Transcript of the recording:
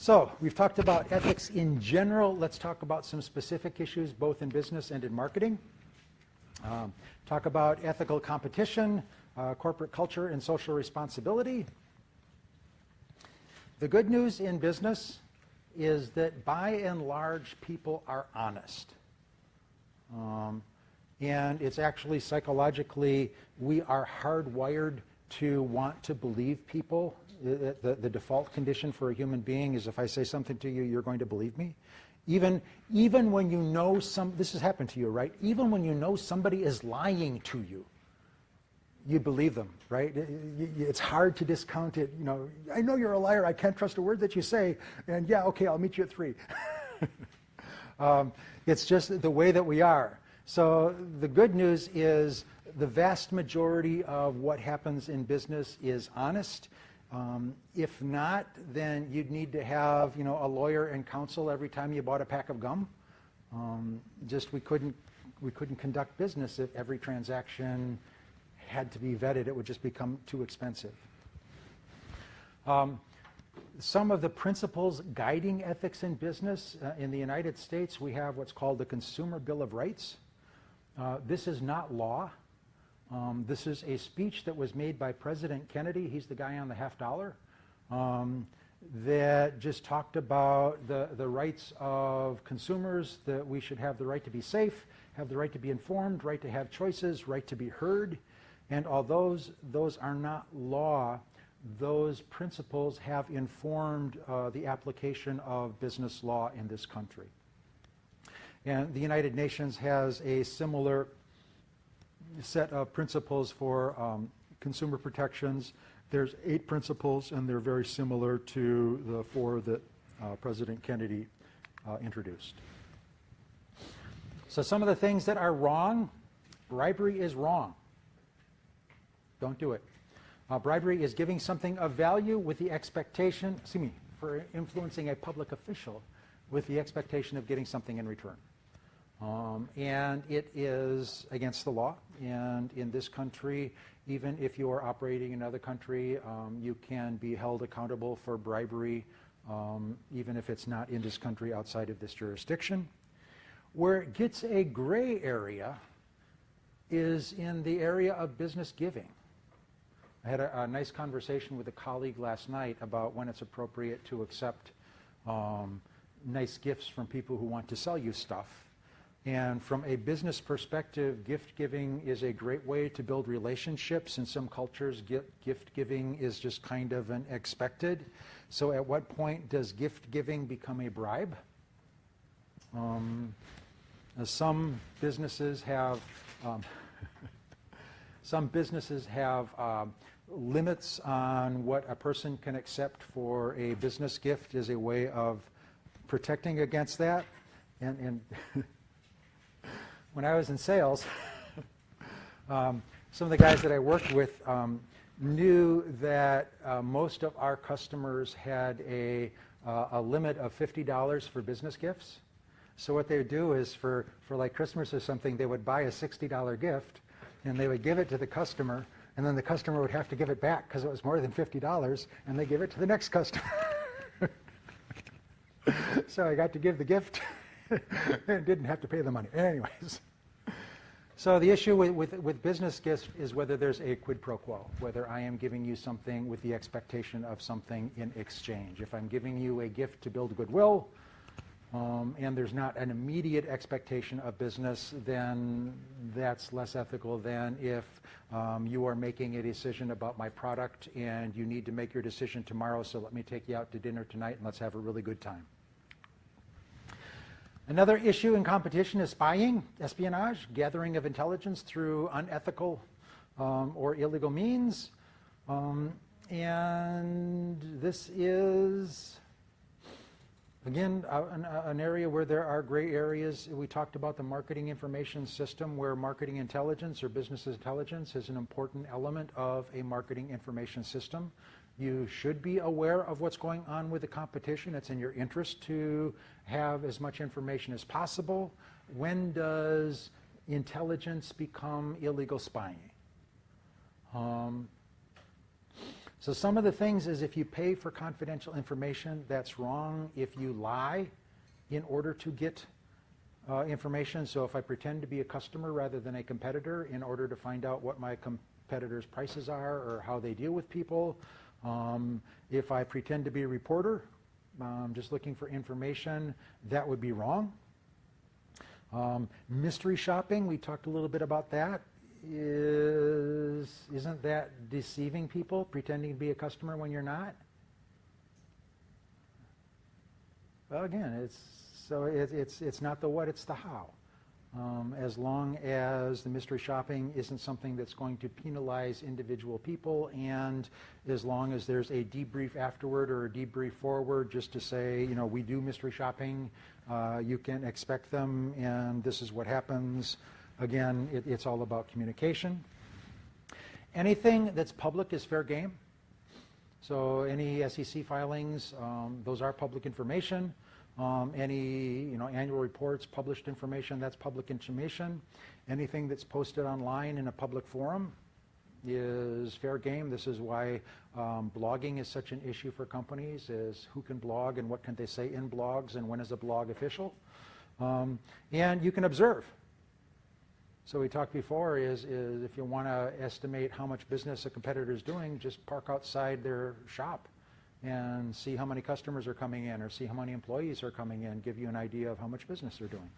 So we've talked about ethics in general. Let's talk about some specific issues, both in business and in marketing. Talk about ethical competition, corporate culture, and social responsibility. The good news in business is that by and large, people are honest. And it's actually psychologically, we are hardwired to want to believe people. The default condition for a human being is if I say something to you, you're going to believe me. Even when you know this has happened to you, right? Even when you know somebody is lying to you, you believe them, right? It's hard to discount it. You know, I know you're a liar. I can't trust a word that you say. And yeah, okay, I'll meet you at 3. It's just the way that we are. So the good news is the vast majority of what happens in business is honest. If not, then you'd need to have, you know, a lawyer and counsel every time you bought a pack of gum. We couldn't conduct business if every transaction had to be vetted. It would just become too expensive. Some of the principles guiding ethics in business, in the United States, we have what's called the Consumer Bill of Rights. This is not law. This is a speech that was made by President Kennedy. He's the guy on the $50, that just talked about the rights of consumers, that we should have the right to be safe, have the right to be informed, right to have choices, right to be heard. And although those are not law, those principles have informed the application of business law in this country. And the United Nations has a similar set of principles for consumer protections. There's 8 principles, and they're very similar to the 4 that President Kennedy introduced. So some of the things that are wrong: bribery is wrong. Don't do it. Bribery is giving something of value with the expectation, for influencing a public official with the expectation of getting something in return. And it is against the law. And in this country, even if you are operating in another country, you can be held accountable for bribery, even if it's not in this country, outside of this jurisdiction. Where it gets a gray area is in the area of business giving. I had a nice conversation with a colleague last night about when it's appropriate to accept nice gifts from people who want to sell you stuff. And from a business perspective, gift giving is a great way to build relationships. In some cultures, gift giving is just kind of an expected. So at what point does gift giving become a bribe? Some businesses have limits on what a person can accept for a business gift as a way of protecting against that. And when I was in sales, some of the guys that I worked with knew that most of our customers had a limit of $50 for business gifts. So what they would do is for like Christmas or something, they would buy a $60 gift, and they would give it to the customer, and then the customer would have to give it back because it was more than $50, and they give it to the next customer. So I got to give the gift and didn't have to pay the money. Anyways, so the issue with business gifts is whether there's a quid pro quo, whether I am giving you something with the expectation of something in exchange. If I'm giving you a gift to build goodwill, and there's not an immediate expectation of business, then that's less ethical than if you are making a decision about my product and you need to make your decision tomorrow, so let me take you out to dinner tonight and let's have a really good time. Another issue in competition is spying, espionage, gathering of intelligence through unethical or illegal means. And this is, again, an area where there are gray areas. We talked about the marketing information system, where marketing intelligence or business intelligence is an important element of a marketing information system. You should be aware of what's going on with the competition. It's in your interest to have as much information as possible. When does intelligence become illegal spying? So some of the things is if you pay for confidential information, that's wrong. If you lie in order to get information, so if I pretend to be a customer rather than a competitor in order to find out what my competitors' prices are or how they deal with people, if I pretend to be a reporter, just looking for information, that would be wrong. Mystery shopping, we talked a little bit about that. Isn't that deceiving people, pretending to be a customer when you're not? Well, again, it's not the what, it's the how. As long as the mystery shopping isn't something that's going to penalize individual people, and as long as there's a debrief afterward or a debrief forward just to say, you know, we do mystery shopping, you can expect them, and this is what happens. Again, it's all about communication. Anything that's public is fair game. So any SEC filings, those are public information. Any annual reports, published information, that's public information. Anything that's posted online in a public forum is fair game. This is why blogging is such an issue for companies, is who can blog and what can they say in blogs and when is a blog official. And you can observe. So we talked before is if you want to estimate how much business a competitor is doing, just park outside their shop and see how many customers are coming in or see how many employees are coming in, give you an idea of how much business they're doing.